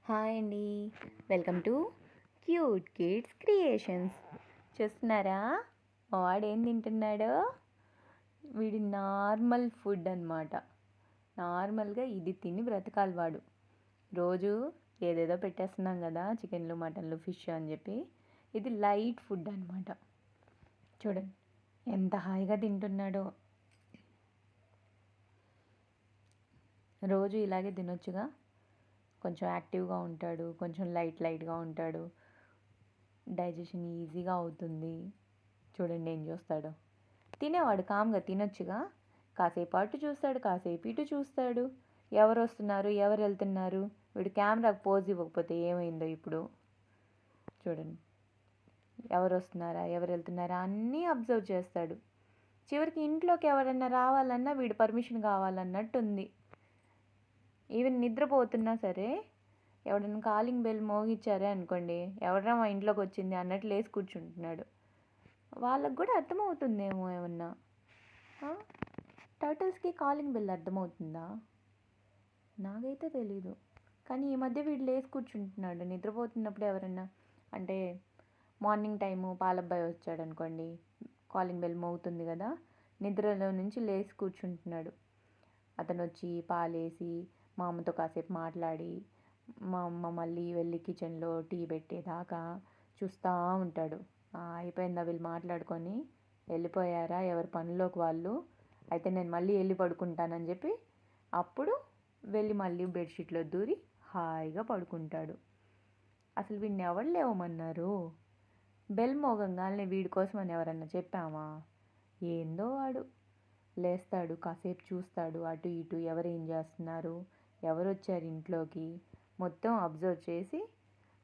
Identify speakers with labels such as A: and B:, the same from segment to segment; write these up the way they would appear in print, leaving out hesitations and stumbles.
A: Hi అండి. Welcome to cute kids creations. చూస్తున్నారా వాడేం తింటున్నాడో? వీడి నార్మల్ ఫుడ్ అనమాట. నార్మల్గా ఇది తిని బ్రతకాలి వాడు. రోజు ఏదేదో పెట్టేస్తున్నాం కదా, చికెన్లు మటన్లు ఫిష్ అని చెప్పి. ఇది లైట్ ఫుడ్ అనమాట. చూడండి ఎంత హాయిగా తింటున్నాడో. రోజు ఇలాగే తినొచ్చుగా. కొంచెం యాక్టివ్గా ఉంటాడు, కొంచెం లైట్గా ఉంటాడు, డైజెషన్ ఈజీగా అవుతుంది. చూడండి ఏం చూస్తాడో. తినేవాడు కామ్గా తినొచ్చుగా. కాసేపు అటు చూస్తాడు, కాసేపు ఇటు చూస్తాడు. ఎవరు వస్తున్నారు, ఎవరు వెళ్తున్నారు, వీడు కెమెరాకు పోజ్ ఇవ్వకపోతే ఏమైందో ఇప్పుడు. చూడండి ఎవరు వస్తున్నారా, ఎవరు వెళ్తున్నారా అన్నీ అబ్జర్వ్ చేస్తాడు. చివరికి ఇంట్లోకి ఎవరన్నా రావాలన్నా వీడు పర్మిషన్ కావాలన్నట్టుంది. ఈవెన్ నిద్రపోతున్నా సరే ఎవడన్నా కాలింగ్ బెల్ మోగించారే అనుకోండి, ఎవడరా మా ఇంట్లోకి వచ్చింది అన్నట్లు లేచి కూర్చుంటున్నాడు. వాళ్ళకు కూడా అర్థమవుతుందేమో ఏమన్నా. టర్టిల్స్కి కాలింగ్ బెల్ అర్థమవుతుందా? నాకైతే తెలీదు. కానీ ఈ మధ్య వీడు లేచి కూర్చుంటున్నాడు నిద్రపోతున్నప్పుడు. ఎవరన్నా అంటే మార్నింగ్ టైము పాలబ్బాయి వచ్చాడు అనుకోండి, కాలింగ్ బెల్ మోగుతుంది కదా, నిద్రలో నుంచి లేచి కూర్చుంటున్నాడు. అతను వచ్చి పాలేసి మా అమ్మతో కాసేపు మాట్లాడి, మా అమ్మ మళ్ళీ వెళ్ళి కిచెన్లో టీ పెట్టేదాకా చూస్తూ ఉంటాడు. అయిపోయిందా వీళ్ళు మాట్లాడుకొని వెళ్ళిపోయారా ఎవరి పనిలోకి వాళ్ళు, అయితే నేను మళ్ళీ వెళ్ళి పడుకుంటానని చెప్పి అప్పుడు వెళ్ళి మళ్ళీ బెడ్షీట్లో దూరి హాయిగా పడుకుంటాడు. అసలు వీడిని ఎవరు లేవమన్నారు? బెల్ మోగంగానే వీడి కోసం అని ఎవరన్నా చెప్పామా? ఏందో వాడు లేస్తాడు, కాసేపు చూస్తాడు అటు ఇటు, ఎవరు ఏం చేస్తున్నారు, ఎవరు వచ్చారు ఇంట్లోకి, మొత్తం అబ్జర్వ్ చేసి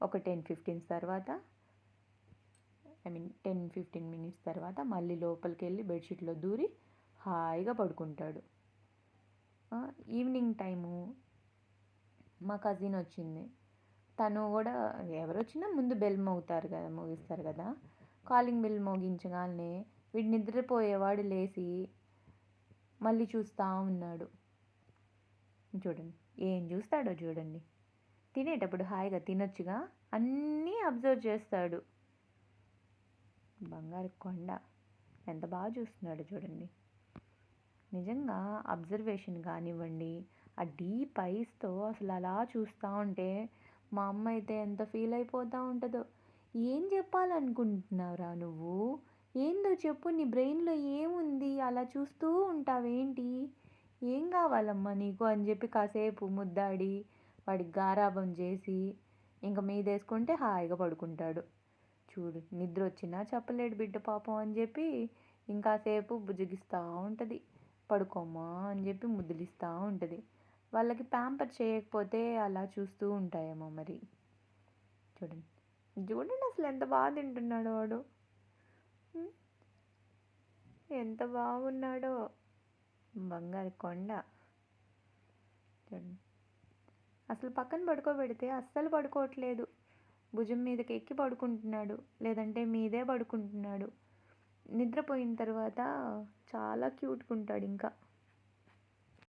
A: ఒక 10-15 మినిట్స్ తర్వాత మళ్ళీ లోపలికి వెళ్ళి బెడ్షీట్లో దూరి హాయిగా పడుకుంటాడు. ఈవినింగ్ టైము మా కజిన్ వచ్చింది. తను కూడా ఎవరు వచ్చినా ముందు బెల్ మోగిస్తారు కదా. కాలింగ్ బెల్ మోగించగానే వీడు నిద్రపోయేవాడు లేచి మళ్ళీ చూస్తూ ఉన్నాడు. చూడండి ఏం చూస్తాడో చూడండి. తినేటప్పుడు హాయిగా తినొచ్చుగా, అన్నీ అబ్జర్వ్ చేస్తాడు. బంగారు కొండ ఎంత బాగా చూస్తున్నాడు చూడండి. నిజంగా అబ్జర్వేషన్ కానివ్వండి, ఆ డీప్ ఐస్తో అసలు అలా చూస్తూ ఉంటే మా అమ్మ అయితే ఎంత ఫీల్ అయిపోతూ ఉంటుందో. ఏం చెప్పాలనుకుంటున్నావురా నువ్వు? ఏందో చెప్పు, నీ బ్రెయిన్లో ఏముంది అలా చూస్తూ ఉంటావేంటి? ఏం కావాలమ్మా నీకు అని చెప్పి కాసేపు ముద్దాడి వాడికి గారాబం చేసి ఇంకా మీదేసుకుంటే హాయిగా పడుకుంటాడు. చూడు నిద్ర వచ్చినా చెప్పలేడు బిడ్డ పాపం అని చెప్పి ఇంకాసేపు బుజ్జగిస్తూ ఉంటుంది. పడుకోమ్మా అని చెప్పి ముద్దులిస్తూ ఉంటుంది. వాళ్ళకి ప్యాంపర్ చేయకపోతే అలా చూస్తూ ఉంటాయేమో మరి. చూడండి చూడండి అసలు ఎంత బాగా తింటున్నాడో వాడు. ఎంత బాగున్నాడో బంగారు కొండ. చూడండి అసలు పక్కన పడుకోబెడితే అస్సలు పడుకోవట్లేదు. భుజం మీదకి ఎక్కి పడుకుంటున్నాడు, లేదంటే మీదే పడుకుంటున్నాడు. నిద్రపోయిన తర్వాత చాలా క్యూట్గా ఉంటాడు ఇంకా.